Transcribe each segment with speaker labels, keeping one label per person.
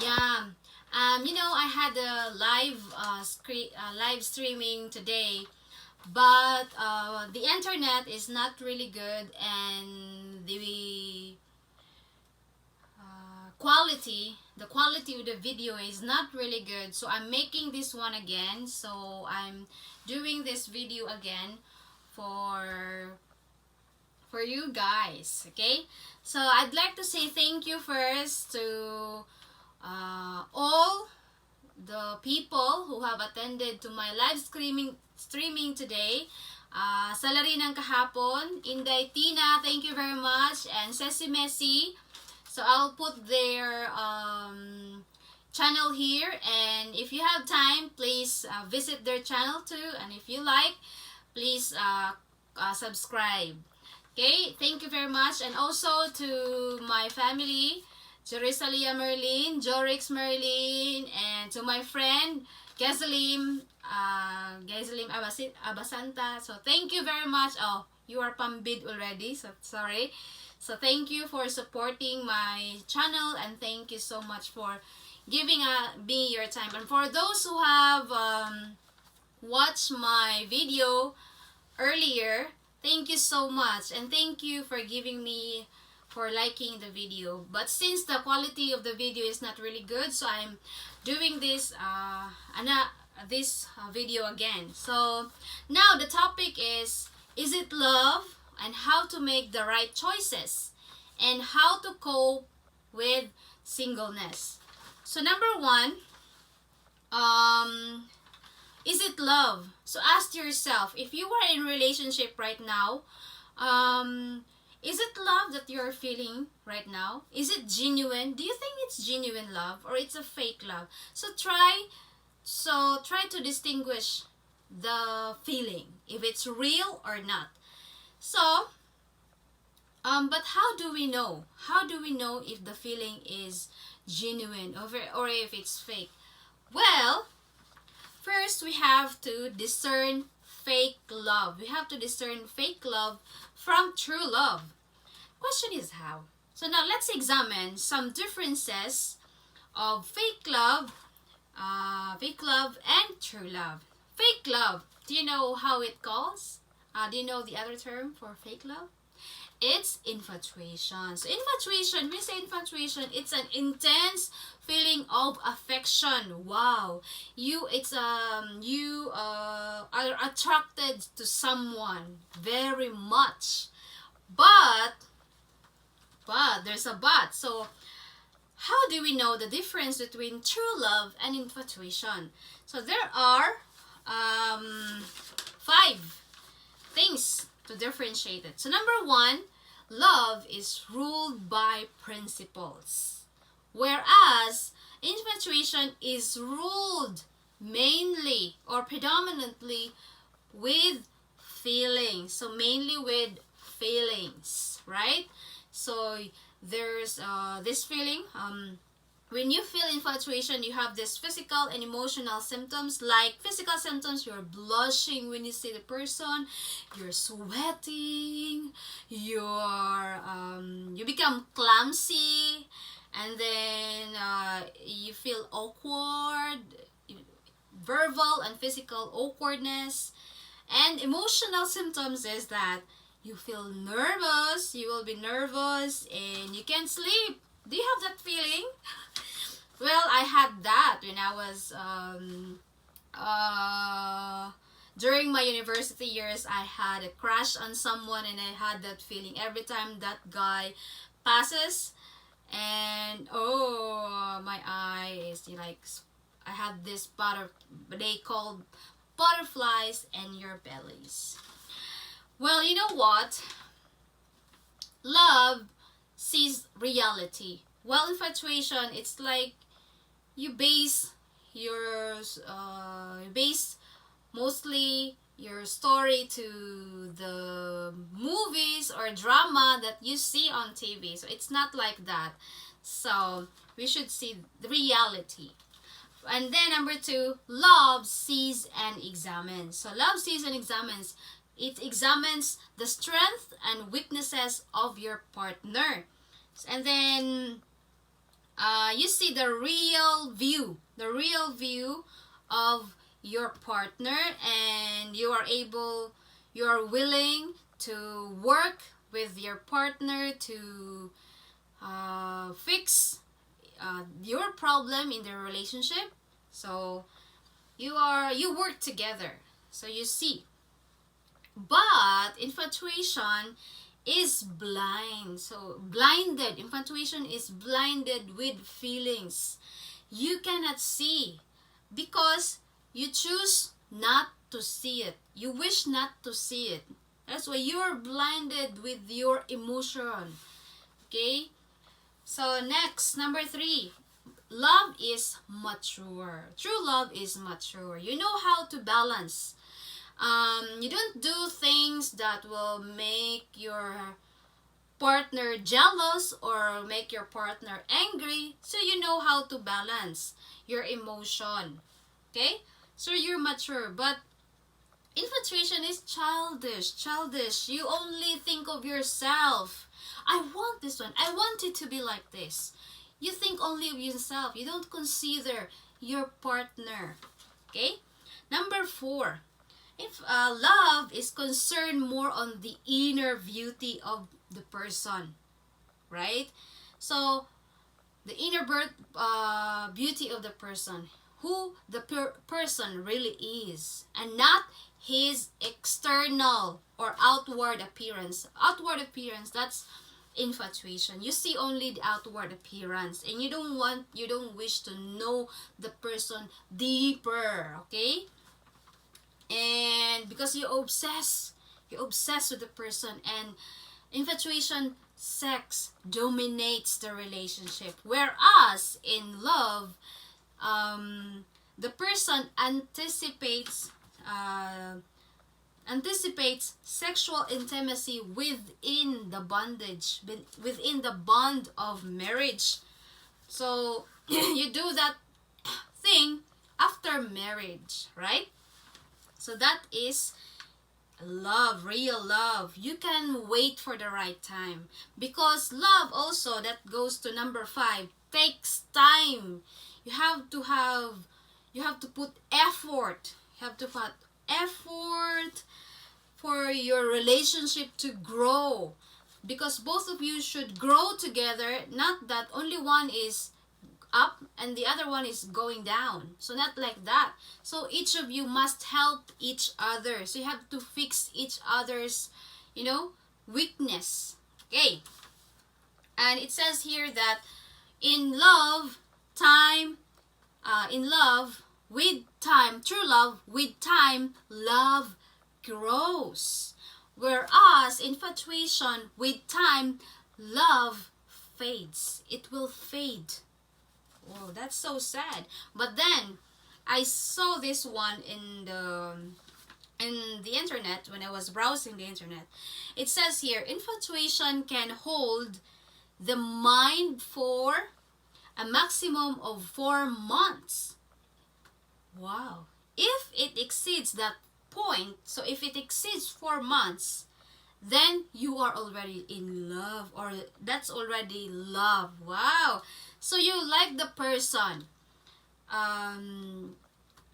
Speaker 1: Yeah. You know, I had a live streaming today, but the internet is not really good, and the quality of the video is not really good. So I'm making this one again. So I'm doing this video again for you guys. Okay. So I'd like to say thank you first to all the people who have attended to my live streaming today. Salary ng kahapon, Inday Tina, thank you very much, and Ceci Messi. So I'll put their channel here, and if you have time, please visit their channel too, and if you like, please subscribe. Okay, thank you very much, and also to my family, Jerusalia Merlin, Jorix Merlin, and to my friend Gazalim Abasanta. So thank you very much. Oh, you are pambid already, so sorry. So thank you for supporting my channel, and thank you so much for giving me your time. And for those who have watched my video earlier, thank you so much, and thank you for liking the video. But since the quality of the video is not really good, so I'm doing this video again. So now the topic is it love, and how to make the right choices, and how to cope with singleness. So number one, is it love? So ask yourself, if you are in a relationship right now, is it love that you're feeling right now? Is it genuine? Do you think it's genuine love, or it's a fake love? So try to distinguish the feeling, if it's real or not. So, but how do we know? How do we know if the feeling is genuine or if it's fake? Well, first we have to discern fake love. We have to discern fake love from true love. Question is how? So now let's examine some differences of fake love and true love. Fake love, do you know how it goes? Do you know the other term for fake love? It's infatuation. So infatuation, we say infatuation, it's an intense feeling of affection. Wow, you are attracted to someone very much, but there's a but. So how do we know the difference between true love and infatuation? So there are 5 things to differentiate it. So number 1, love is ruled by principles, whereas infatuation is ruled mainly or predominantly with feelings. So mainly with feelings, right? So there's this feeling, when you feel infatuation, you have this physical and emotional symptoms. Like physical symptoms, you're blushing when you see the person, you're sweating, you become clumsy, and then you feel awkward, verbal and physical awkwardness. And emotional symptoms is that you feel nervous, you will be nervous, and you can't sleep. Do you have that feeling? Well, I had that when I was during my university years. I had a crush on someone, and I had that feeling every time that guy passes, and oh, my eyes, like, I had this they called butterflies in your bellies. Well, you know what? Love sees reality. While infatuation, it's like you base mostly your story to the movies or drama that you see on TV. So it's not like that. So we should see the reality. And then number 2, love sees and examines. So love sees and examines. It examines the strength and weaknesses of your partner. And then you see the real view of your partner, and you are willing to work with your partner to fix your problem in the relationship. So you work together. So you see. But infatuation is blind. So blinded. Infatuation is blinded with feelings. You cannot see because you choose not to see it. You wish not to see it. That's why you're blinded with your emotion. Okay? So next, number 3. Love is mature. True love is mature. You know how to balance. You don't do things that will make your partner jealous or make your partner angry. So you know how to balance your emotion. Okay? So you're mature. But infatuation is childish. You only think of yourself. I want this one. I want it to be like this. You think only of yourself. You don't consider your partner. Okay? Number 4. If love is concerned more on the inner beauty of the person, right? So the inner beauty of the person, who the person really is, and not his external or outward appearance. Outward appearance, that's infatuation. You see only the outward appearance, and you don't wish to know the person deeper. Okay? And because you're obsessed with the person, and infatuation, sex dominates the relationship. Whereas in love, the person anticipates sexual intimacy within the within the bond of marriage. So you do that thing after marriage, right? So that is love, real love. You can wait for the right time, because love also, that goes to number 5, takes time. You have to put effort. You have to put effort for your relationship to grow, because both of you should grow together, not that only one is up and the other one is going down. So not like that. So each of you must help each other. So you have to fix each other's, weakness. Okay. And it says here that in love, with time, true love, with time, love grows. Whereas infatuation, with time, love fades. It will fade. Oh, that's so sad. But then I saw this one in the internet when I was browsing the internet. It says here, infatuation can hold the mind for a maximum of 4 months. Wow. If it exceeds that point, so if it exceeds 4 months, then you are already in love, or that's already love. Wow. So you like the person,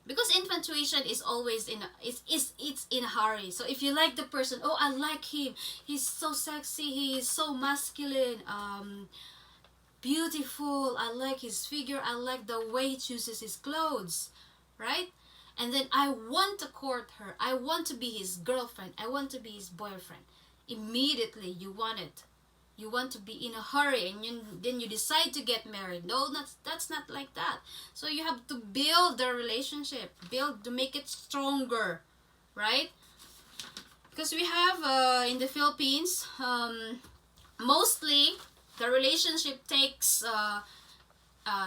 Speaker 1: because infatuation is always it's in a hurry. So if you like the person, oh, I like him, he's so sexy, he is so masculine, beautiful, I like his figure, I like the way he chooses his clothes, right? And then I want to court her, I want to be his girlfriend, I want to be his boyfriend. Immediately you want it. You want to be in a hurry, and then you decide to get married. No, that's not like that. So you have to build the relationship, build to make it stronger, right? Because we have in the Philippines, mostly the relationship takes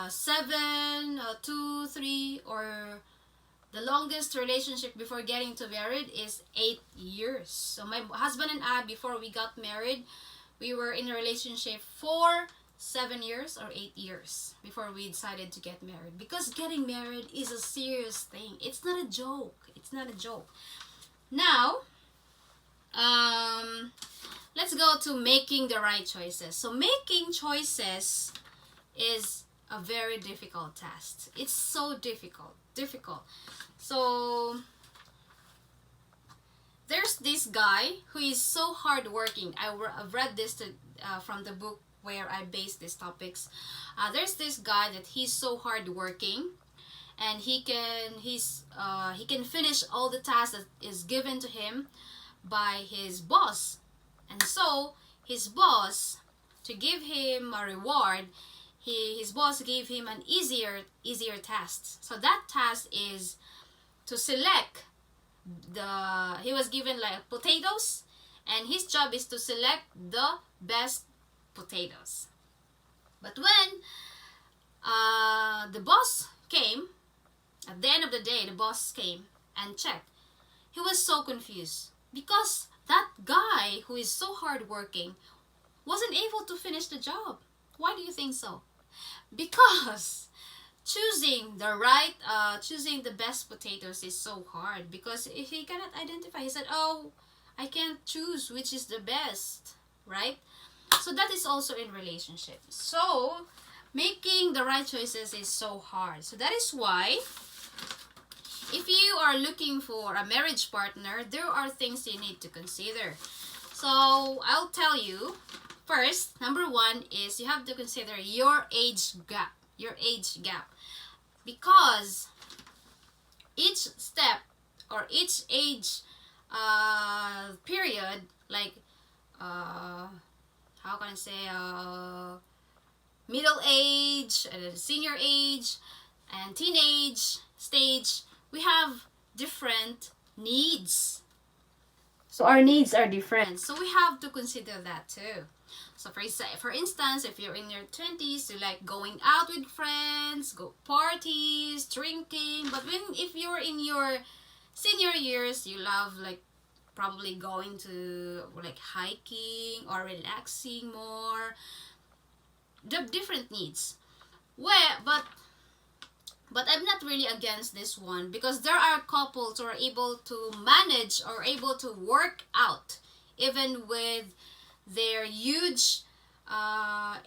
Speaker 1: 7, 2, 3, or the longest relationship before getting to married is 8 years. So my husband and I, before we got married, we were in a relationship for 7 years or 8 years before we decided to get married. Because getting married is a serious thing. It's not a joke. It's not a joke. Now, let's go to making the right choices. So making choices is a very difficult task. It's so difficult. So there's this guy who is so hardworking. I've read this from the book where I based these topics. There's this guy that he's so hardworking, and he can finish all the tasks that is given to him by his boss. And so his boss, to give him a reward, his boss gave him an easier task. So that task is to select he was given like potatoes, and his job is to select the best potatoes. But when the boss came, at the end of the day, the boss came and checked. He was so confused because that guy who is so hardworking wasn't able to finish the job. Why do you think so? Because choosing the best potatoes is so hard, because if he cannot identify, he said, oh, I can't choose which is the best, right? So that is also in relationships. So making the right choices is so hard. So that is why if you are looking for a marriage partner, there are things you need to consider. So I'll tell you, first, number one is you have to consider your age gap. Because each step or each age period, like how can I say, middle age, senior age, and teenage stage, we have different needs. So our needs are different. So we have to consider that too. So for instance, if you're in your 20s, you like going out with friends, go parties, drinking. But if you're in your senior years, you love like probably going to like hiking or relaxing more. The different needs. But I'm not really against this one, because there are couples who are able to manage or able to work out even with their huge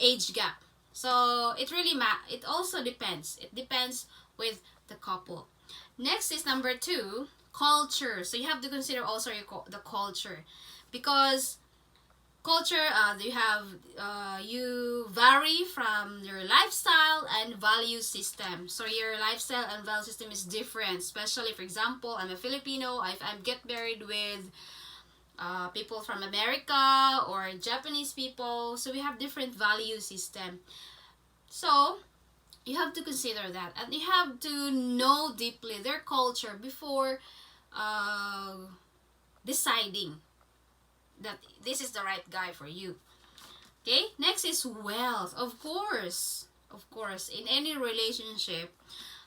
Speaker 1: age gap. So it really it also depends. It depends with the couple. Next is number 2, culture. So you have to consider also the culture, because culture, you vary from your lifestyle and value system. So your lifestyle and value system is different. Especially, for example, I'm a Filipino. I get married with people from America or Japanese people. So we have different value system. So you have to consider that, and you have to know deeply their culture before deciding that this is the right guy for you. Okay, next is wealth. Of course, in any relationship,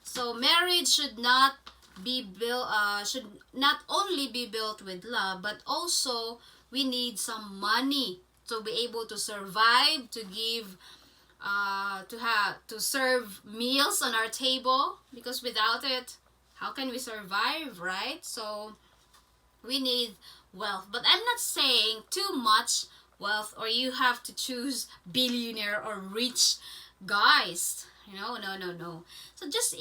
Speaker 1: so marriage should not be built, should not only be built with love, but also we need some money to be able to survive, to give, to serve meals on our table, because without it, how can we survive, right? So we need wealth. But I'm not saying too much wealth, or you have to choose billionaire or rich guys. No. So just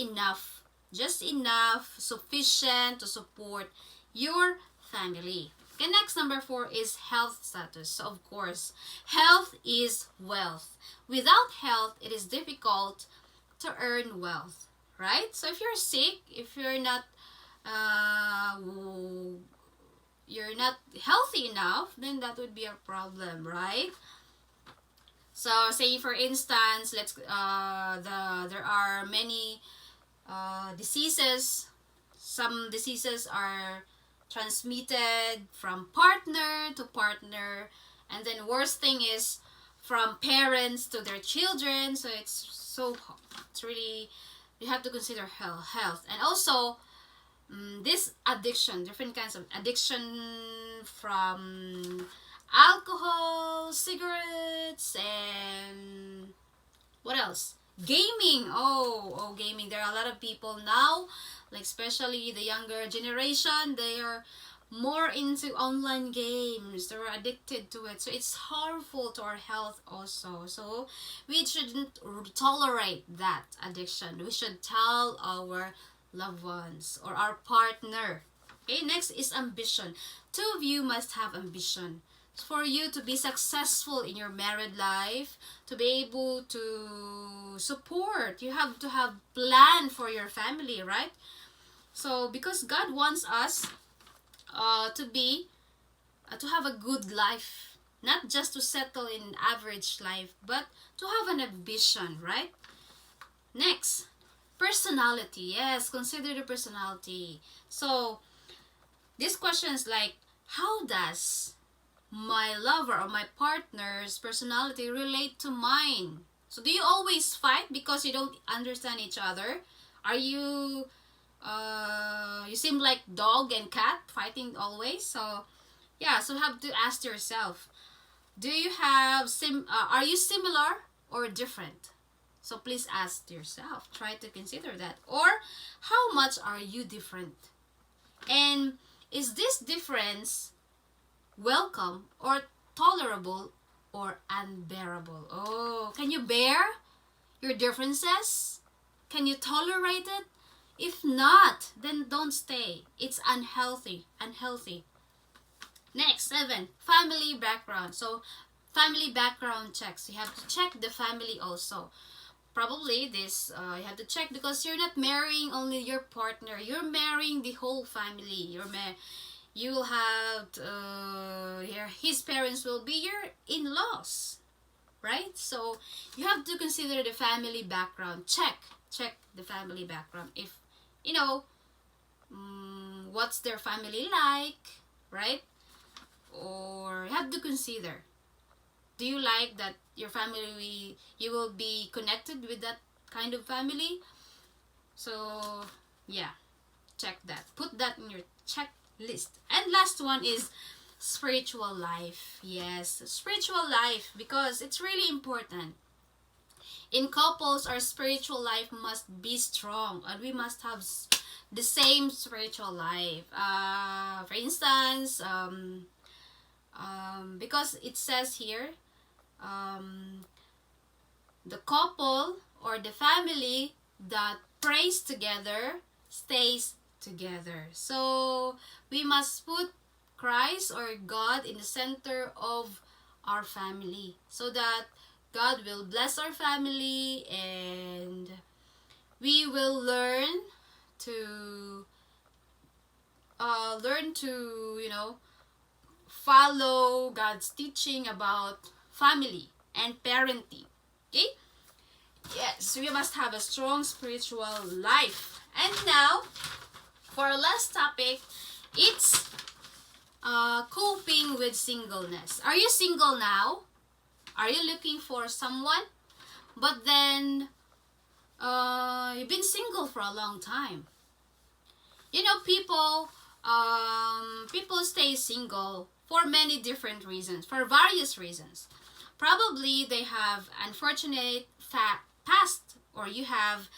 Speaker 1: enough, sufficient to support your family. Okay, next, number 4 is health status. So of course, health is wealth. Without health, it is difficult to earn wealth, right? So if you're sick, if you're not healthy enough, then that would be a problem, right? So say for instance, there are many diseases. Some diseases are transmitted from partner to partner, and then worst thing is from parents to their children. So it's really, you have to consider health. And also this addiction, different kinds of addiction, from alcohol, cigarettes, and what else? Gaming. Gaming. There are a lot of people now, like especially the younger generation, they are more into online games. They're addicted to it. So it's harmful to our health also. So we shouldn't tolerate that addiction. We should tell our loved ones or our partner. Okay, next is ambition. Two of you must have ambition. For you to be successful in your married life, to be able to support, you have to have plan for your family, right? So because God wants us to have a good life, not just to settle in average life, but to have an ambition, right? Next, personality. Yes, consider the personality. So this question is like, how does my lover or my partner's personality relate to mine? So do you always fight because you don't understand each other? Are you you seem like dog and cat fighting always? So yeah, so you have to ask yourself, do you have are you similar or different? So please ask yourself, try to consider that. Or how much are you different? And is this difference welcome or tolerable or unbearable? Oh, can you bear your differences? Can you tolerate it? If not, then don't stay. It's unhealthy. Next, 7, family background. So family background checks. You have to check the family also. Probably this you have to check because you're not marrying only your partner. You're marrying the whole family. You will have his parents will be your in-laws, right? So you have to consider the family background. Check the family background. If you know what's their family like, right? Or you have to consider, do you like that your family, you will be connected with that kind of family? So yeah, check that, put that in your checklist. And last one is spiritual life. Yes, spiritual life, because it's really important. In couples, our spiritual life must be strong, and we must have the same spiritual life. For instance, because it says here, the couple or the family that prays together stays together. So we must put Christ or God in the center of our family, so that God will bless our family, and we will learn to follow God's teaching about family and parenting. Okay? Yes, we must have a strong spiritual life. And now, for our last topic, it's coping with singleness. Are you single now? Are you looking for someone? But then, you've been single for a long time. You know, people stay single for many different reasons, for various reasons. Probably they have unfortunate past, or you have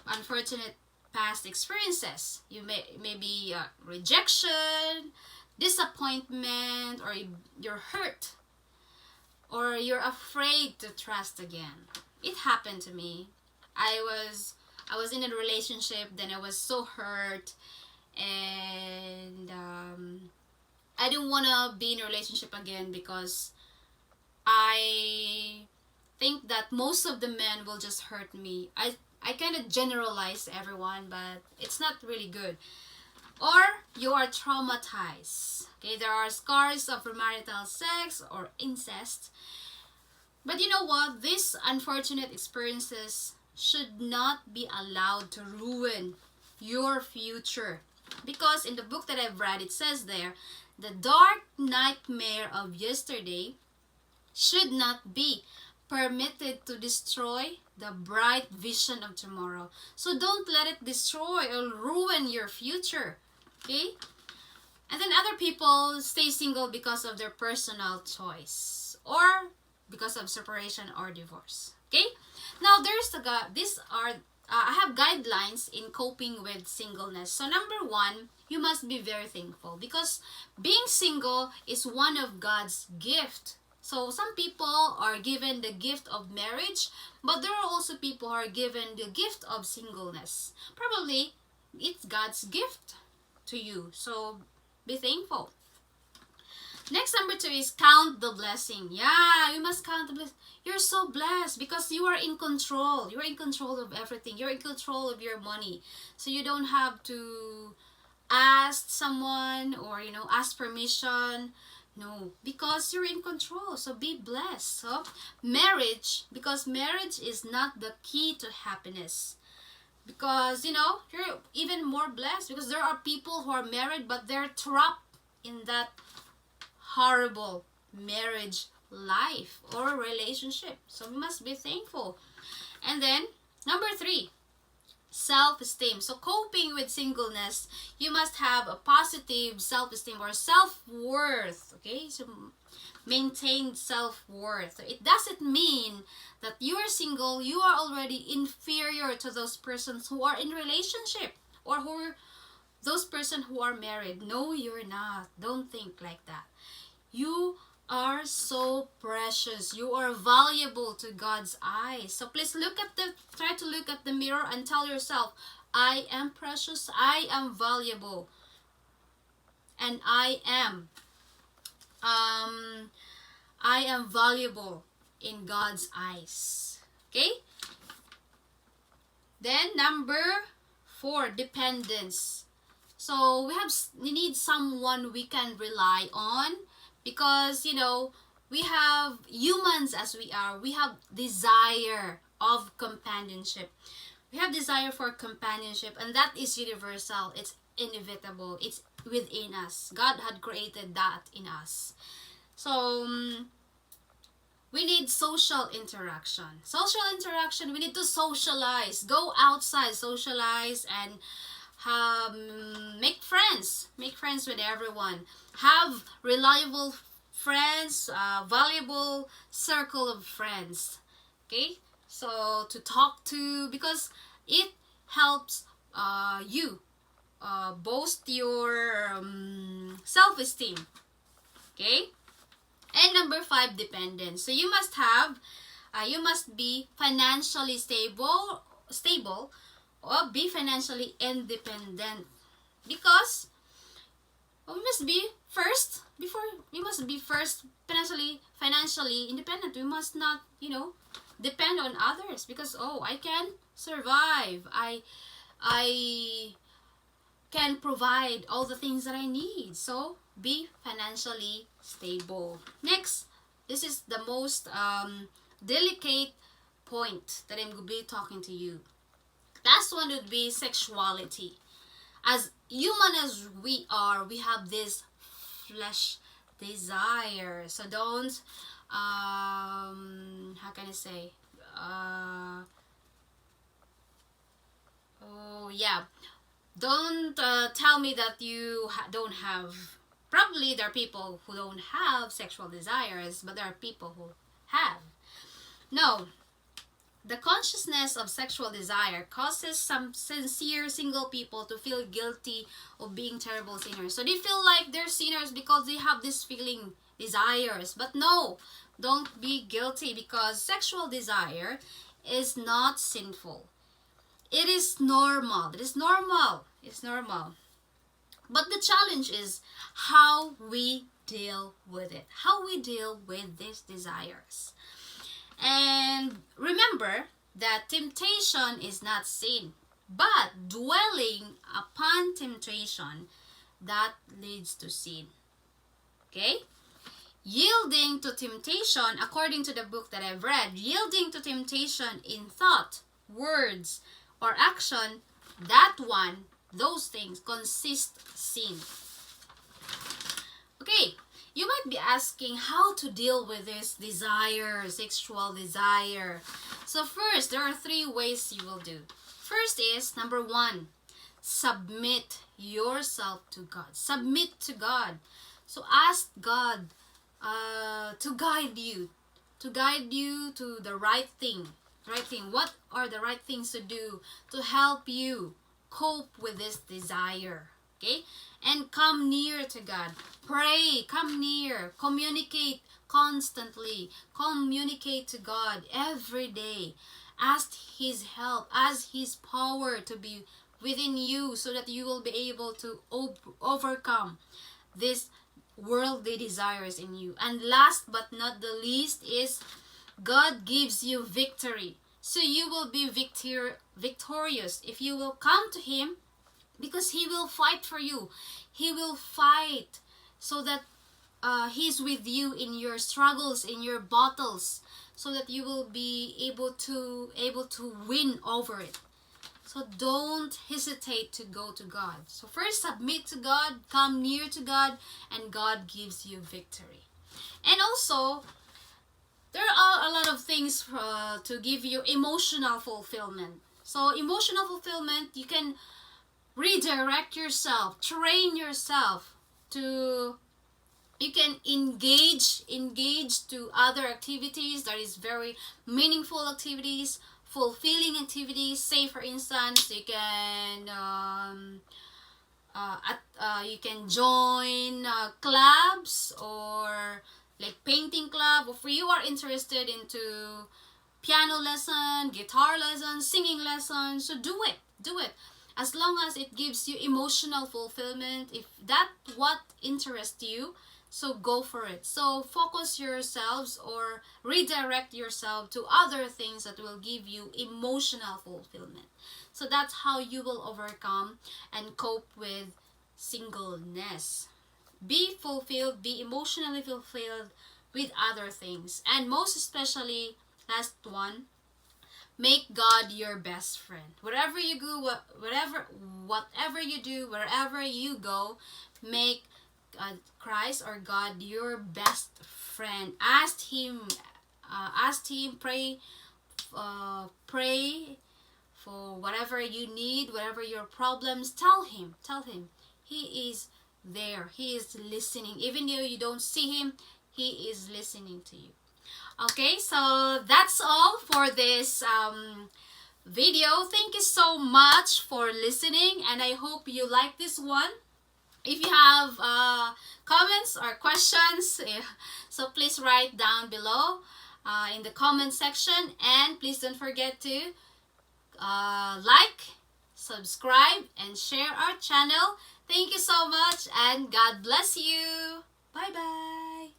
Speaker 1: unfortunate past experiences. You may be rejection, disappointment, or you're hurt, or you're afraid to trust again. It happened to me. I was in a relationship, then I was so hurt, and I didn't want to be in a relationship again because I think that most of the men will just hurt me. I kind of generalize everyone, but it's not really good. Or you are traumatized. Okay, there are scars of premarital sex or incest. But you know what? These unfortunate experiences should not be allowed to ruin your future. Because in the book that I've read, it says there, the dark nightmare of yesterday should not be permitted to destroy the bright vision of tomorrow. So don't let it destroy or ruin your future. Okay? And then other people stay single because of their personal choice, or because of separation or divorce. Okay? Now these are I have guidelines in coping with singleness. So number one, you must be very thankful because being single is one of God's gift. So some people are given the gift of marriage, but there are also people who are given the gift of singleness. Probably it's God's gift to you. So be thankful. Next, number two is count the blessing. Yeah, you must count the blessing. You're so blessed because you are in control. You're in control of everything. You're in control of your money. So you don't have to ask someone or, ask permission. No, because you're in control. So be blessed. So marriage, because marriage is not the key to happiness. Because, you're even more blessed because there are people who are married but they're trapped in that horrible marriage life or relationship. So we must be thankful. And then number three, self-esteem. So coping with singleness, you must have a positive self-esteem or self-worth. Okay, so maintain self-worth. So it doesn't mean that you are single, you are already inferior to those persons who are in relationship or those persons who are married. No, you're not. Don't think like that. You are so precious. You are valuable to God's eyes. So please try to look at the mirror and tell yourself, I am precious, I am valuable, and I am valuable in God's eyes. Okay? Then number four, dependence. So we need someone we can rely on. Because, we have humans as we are. We have desire of companionship. We have desire for companionship. And that is universal. It's inevitable. It's within us. God had created that in us. So, we need social interaction. Social interaction, we need to socialize. Go outside, socialize, and make friends with everyone. Have reliable friends, valuable circle of friends. Okay, so to talk to, because it helps you boost your self-esteem. Okay, and number five, dependence. So you must be financially stable or be financially independent, because we must be first financially independent. We must not depend on others, because I can survive, I can provide all the things that I need. So be financially stable. Next, this is the most delicate point that I'm going to be talking to you. Last one would be sexuality. As human as we are, we have this flesh desire. So don't, how can I say? Don't tell me that you don't have. Probably there are people who don't have sexual desires, but there are people who have. No. The consciousness of sexual desire causes some sincere single people to feel guilty of being terrible sinners. So they feel like they're sinners because they have this feeling, desires. But no, don't be guilty, because sexual desire is not sinful. It is normal. It's normal. But the challenge is how we deal with it. How we deal with these desires. And remember that temptation is not sin, but dwelling upon temptation, that leads to sin. Okay? Yielding to temptation, according to the book that I've read, yielding to temptation in thought, words, or action, those things consist sin. Okay. You might be asking how to deal with this desire, sexual desire. So first, there are 3 ways you will do. First is, number 1, submit yourself to God. Submit to God. So ask God to guide you to the right thing. right thing. What are the right things to do to help you cope with this desire? Okay? And come near to God. Pray, come near, communicate constantly. Communicate to God every day. Ask His help, ask His power to be within you so that you will be able to overcome this worldly desires in you. And last but not the least is God gives you victory. So you will be victorious if you will come to Him, because He will fight for you. He will fight so that He's with you in your struggles, in your battles, so that you will be able to win over it. So don't hesitate to go to God. So first, submit to God, come near to God, and God gives you victory. And also, there are a lot of things to give you emotional fulfillment. So emotional fulfillment, you can redirect yourself, train yourself to, you can engage to other activities that is very meaningful activities, fulfilling activities. Say for instance, you can join clubs, or like painting club, or if you are interested into piano lesson, guitar lesson, singing lesson, so do it as long as it gives you emotional fulfillment. If that what interests you, so go for it. So focus yourselves or redirect yourself to other things that will give you emotional fulfillment. So that's how you will overcome and cope with singleness. Be fulfilled, be emotionally fulfilled with other things. And most especially, last one, make God your best friend. Wherever you go, whatever you do, wherever you go, make Christ or God your best friend. Ask Him, pray for whatever you need, whatever your problems. Tell Him. He is there. He is listening. Even though you don't see Him, He is listening to you. Okay, so that's all for this video. Thank you so much for listening, and I hope you like this one. If you have comments or questions, so please write down below in the comment section, and please don't forget to like, subscribe, and share our channel. Thank you so much, and God bless you. Bye bye.